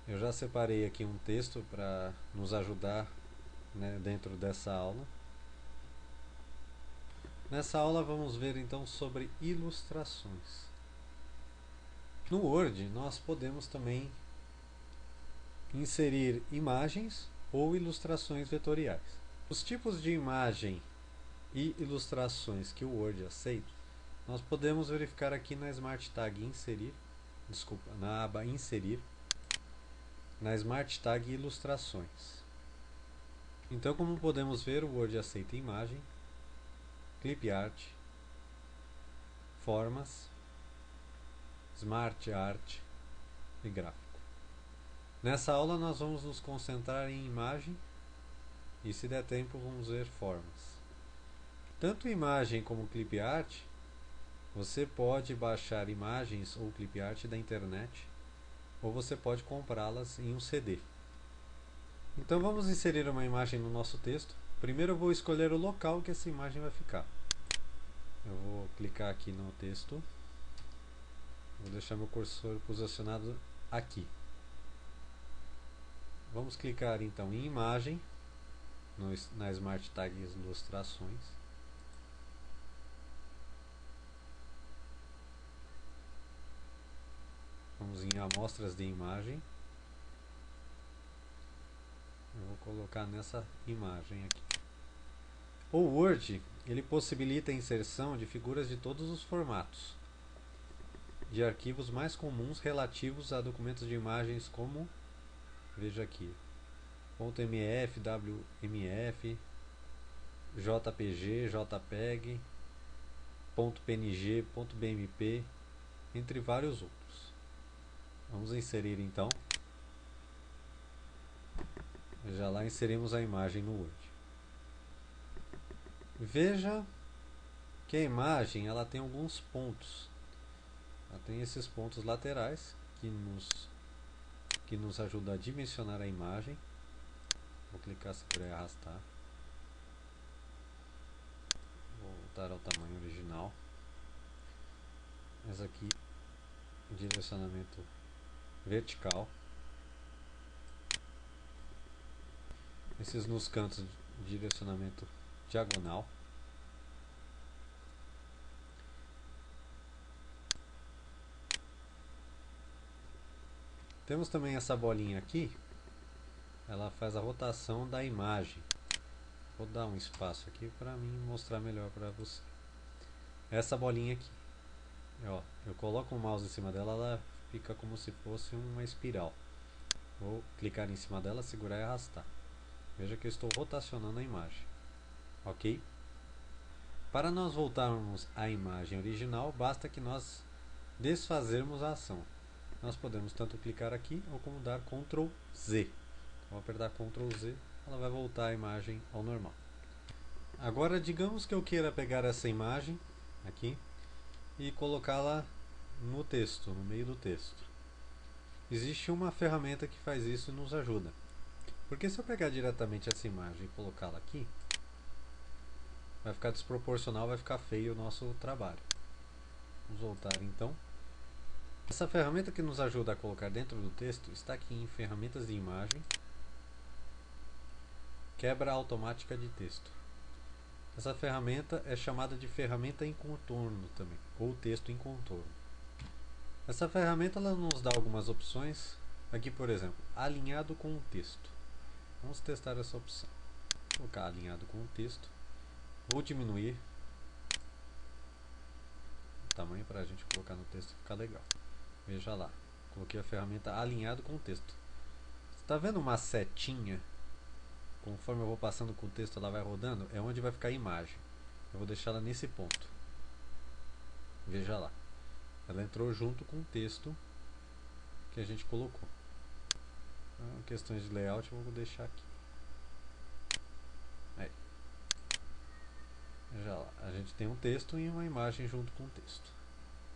Eu já separei aqui um texto para nos ajudar, né, dentro dessa aula. Nessa aula vamos ver então sobre ilustrações. No Word nós podemos também inserir imagens ou ilustrações vetoriais. Os tipos de imagem e ilustrações que o Word aceita, nós podemos verificar aqui na Smart Tag Inserir, na aba Inserir, na Smart Tag Ilustrações. Então, como podemos ver, o Word aceita imagem, clip art, formas, smart art e gráfico. Nessa aula nós vamos nos concentrar em imagem e, se der tempo, vamos ver formas. Tanto imagem como clip art, você pode baixar imagens ou clip art da internet, ou você pode comprá-las em um CD. Então vamos inserir uma imagem no nosso texto. Primeiro eu vou escolher o local que essa imagem vai ficar. Eu vou clicar aqui no texto. Vou deixar meu cursor posicionado aqui. Vamos clicar então em imagem, na Smart Tag Ilustrações. Vamos em amostras de imagem. Eu vou colocar nessa imagem aqui. O Word, ele possibilita a inserção de figuras de todos os formatos, de arquivos mais comuns relativos a documentos de imagens como, veja aqui, .mf, WMF, JPG, JPEG, .png, .bmp, entre vários outros. Vamos inserir então. Já lá inserimos a imagem no Word. Veja que a imagem ela tem alguns pontos. Ela tem esses pontos laterais que nos ajudam a dimensionar a imagem. Vou clicar, segurar e arrastar. Vou voltar ao tamanho original. Essa aqui, direcionamento vertical. Esses nos cantos, direcionamento diagonal. Temos também essa bolinha aqui, ela faz a rotação da imagem. Vou dar um espaço aqui para mim mostrar melhor para você. Essa bolinha aqui, ó, eu coloco o mouse em cima dela, ela fica como se fosse uma espiral. Vou clicar em cima dela, segurar e arrastar. Veja que eu estou rotacionando a imagem. Ok? Para nós voltarmos à imagem original, basta que nós desfazermos a ação. Nós podemos tanto clicar aqui ou como dar Ctrl Z. Vou apertar Ctrl Z, ela vai voltar a imagem ao normal. Agora digamos que eu queira pegar essa imagem aqui e colocá-la no texto, no meio do texto. Existe uma ferramenta que faz isso e nos ajuda. Porque se eu pegar diretamente essa imagem e colocá-la aqui, vai ficar desproporcional, vai ficar feio o nosso trabalho. Vamos voltar então. Essa ferramenta que nos ajuda a colocar dentro do texto está aqui em ferramentas de imagem, quebra automática de texto. Essa ferramenta é chamada de ferramenta em contorno também, ou texto em contorno. Essa ferramenta ela nos dá algumas opções. Aqui, por exemplo, alinhado com o texto. Vamos testar essa opção. Vou colocar alinhado com o texto. Vou diminuir o tamanho para a gente colocar no texto e ficar legal. Veja lá, coloquei a ferramenta alinhado com o texto. Está vendo uma setinha? Conforme eu vou passando com o texto, ela vai rodando. É onde vai ficar a imagem. Eu vou deixar ela nesse ponto. Veja lá. Ela entrou junto com o texto que a gente colocou. Então, questões de layout eu vou deixar aqui. Aí. Veja lá. A gente tem um texto e uma imagem junto com o texto.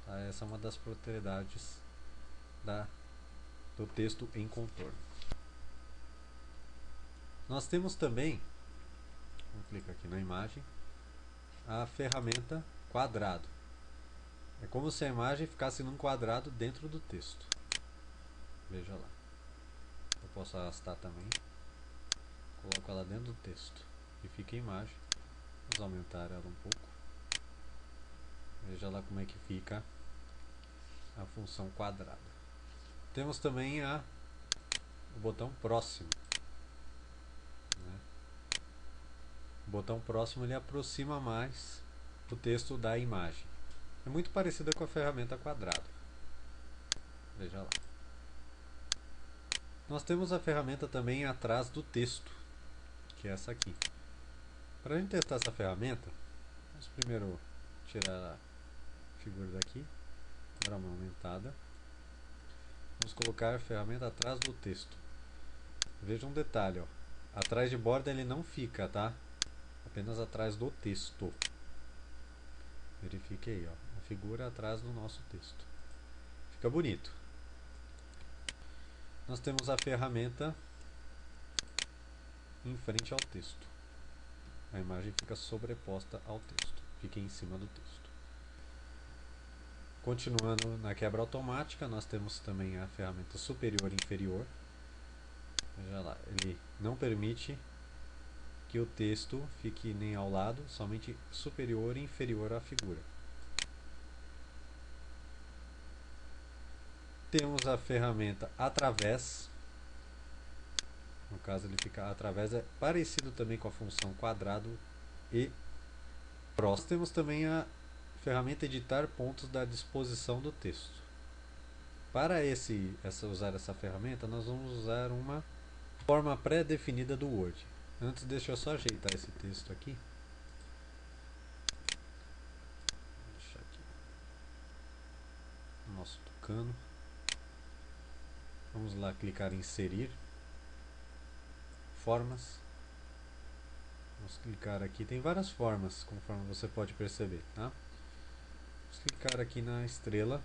Tá? Essa é uma das propriedades do texto em contorno. Nós temos também, vamos clicar aqui na imagem, a ferramenta quadrado. É como se a imagem ficasse num quadrado dentro do texto. Veja lá. Eu posso arrastar também. Coloco ela dentro do texto e fica a imagem. Vamos aumentar ela um pouco. Veja lá como é que fica a função quadrada. Temos também o botão próximo. O botão próximo ele aproxima mais o texto da imagem. É muito parecida com a ferramenta quadrado. Veja lá. Nós temos a ferramenta também atrás do texto, que é essa aqui. Para a gente testar essa ferramenta, vamos primeiro tirar a figura daqui, dar uma aumentada. Vamos colocar a ferramenta atrás do texto. Veja um detalhe, ó. Atrás de borda ele não fica, tá? Apenas atrás do texto. Verifique aí, ó. A figura atrás do nosso texto. Fica bonito. Nós temos a ferramenta em frente ao texto. A imagem fica sobreposta ao texto. Fica em cima do texto. Continuando na quebra automática, nós temos também a ferramenta superior e inferior. Veja lá, ele não permite que o texto fique nem ao lado, somente superior e inferior à figura. Temos a ferramenta através. No caso ele fica através, é parecido também com a função quadrado e próximo. Temos também a ferramenta editar pontos da disposição do texto. Para usar essa ferramenta, nós vamos usar uma forma pré-definida do Word. Antes, deixa eu só ajeitar esse texto aqui. Deixa aqui o nosso tucano. Vamos lá clicar em inserir. Formas. Vamos clicar aqui. Tem várias formas, conforme você pode perceber, tá? Vamos clicar aqui na estrela.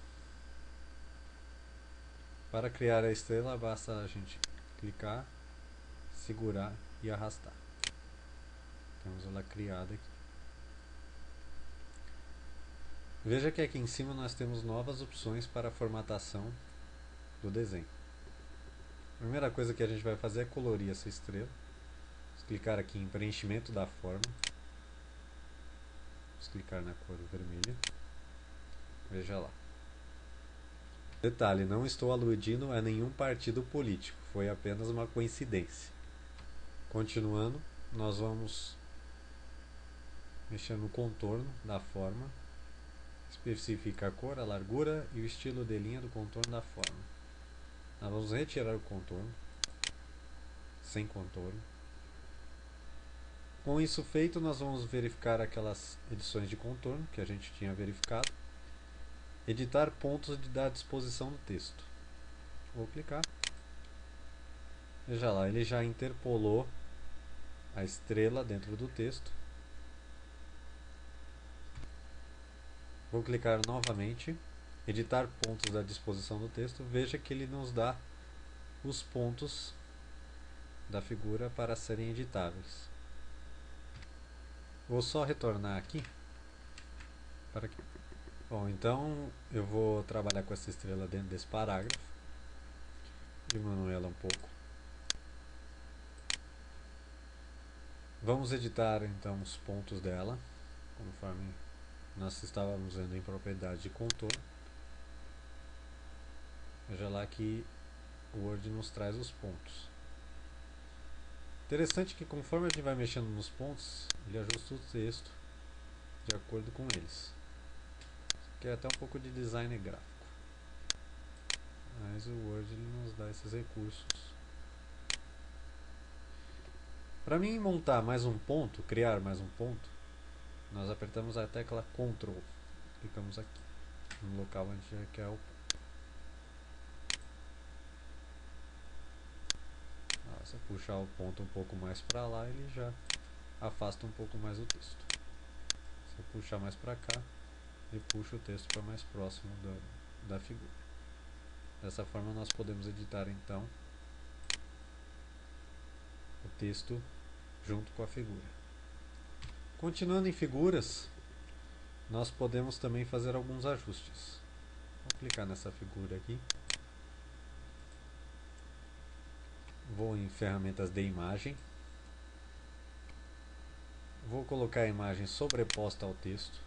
Para criar a estrela, basta a gente clicar, segurar e arrastar. Temos ela criada aqui. Veja que aqui em cima nós temos novas opções para a formatação do desenho. A primeira coisa que a gente vai fazer é colorir essa estrela. Vamos clicar aqui em preenchimento da forma. Vamos clicar na cor vermelha. Veja lá. Detalhe, não estou aludindo a nenhum partido político, foi apenas uma coincidência. Continuando, nós vamos mexer no contorno da forma, especifica a cor, a largura e o estilo de linha do contorno da forma. Nós vamos retirar o contorno, sem contorno. Com isso feito, nós vamos verificar aquelas edições de contorno que a gente tinha verificado. Editar pontos da disposição do texto. Vou clicar. Veja lá, ele já interpolou a estrela dentro do texto. Vou clicar novamente. Editar pontos da disposição do texto. Veja que ele nos dá os pontos da figura para serem editáveis. Vou só retornar aqui. Para que... Bom, então eu vou trabalhar com essa estrela dentro desse parágrafo. Diminuo ela um pouco. Vamos editar então os pontos dela, conforme nós estávamos vendo em propriedade de contorno. Veja lá que o Word nos traz os pontos. Interessante que conforme a gente vai mexendo nos pontos, ele ajusta o texto de acordo com eles. Que é até um pouco de design gráfico. Mas o Word ele nos dá esses recursos. Para mim montar mais um ponto, criar mais um ponto, nós apertamos a tecla Ctrl. Clicamos aqui, no local onde a gente quer o ponto. Se eu puxar o ponto um pouco mais para lá, ele já afasta um pouco mais o texto. Se eu puxar mais para cá, e puxa o texto para mais próximo da figura. Dessa forma nós podemos editar então o texto junto com a figura. Continuando em figuras, nós podemos também fazer alguns ajustes. Vou clicar nessa figura aqui. Vou em ferramentas de imagem. Vou colocar a imagem sobreposta ao texto.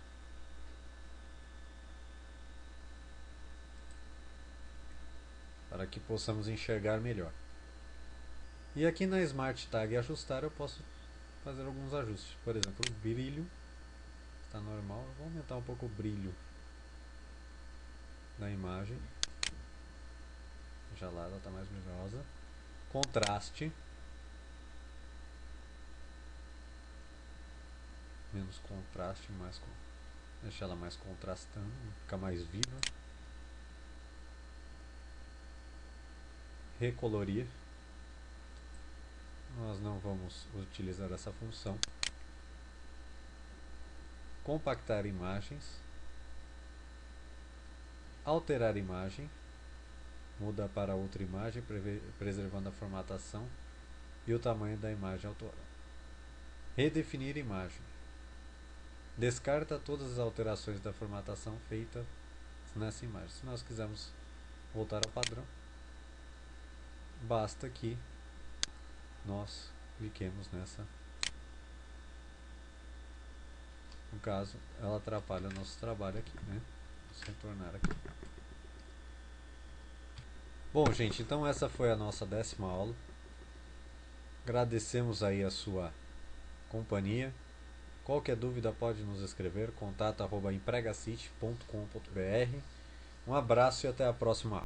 Para que possamos enxergar melhor. E aqui na Smart Tag ajustar eu posso fazer alguns ajustes. Por exemplo, o brilho está normal. Eu vou aumentar um pouco o brilho da imagem. Já lá ela está mais brilhosa. Contraste. Menos contraste, deixar ela mais contrastando, ficar mais viva. Recolorir. Nós não vamos utilizar essa função. Compactar imagens. Alterar imagem. Muda para outra imagem, preservando a formatação e o tamanho da imagem autoral. Redefinir imagem. Descarta todas as alterações da formatação feitas nessa imagem. Se nós quisermos voltar ao padrão, basta que nós cliquemos nessa. No caso, ela atrapalha o nosso trabalho aqui, né? Vamos retornar aqui. Bom, gente, então essa foi a nossa 10ª aula. Agradecemos aí a sua companhia. Qualquer dúvida pode nos escrever, contato@empregacity.com.br. Um abraço e até a próxima aula.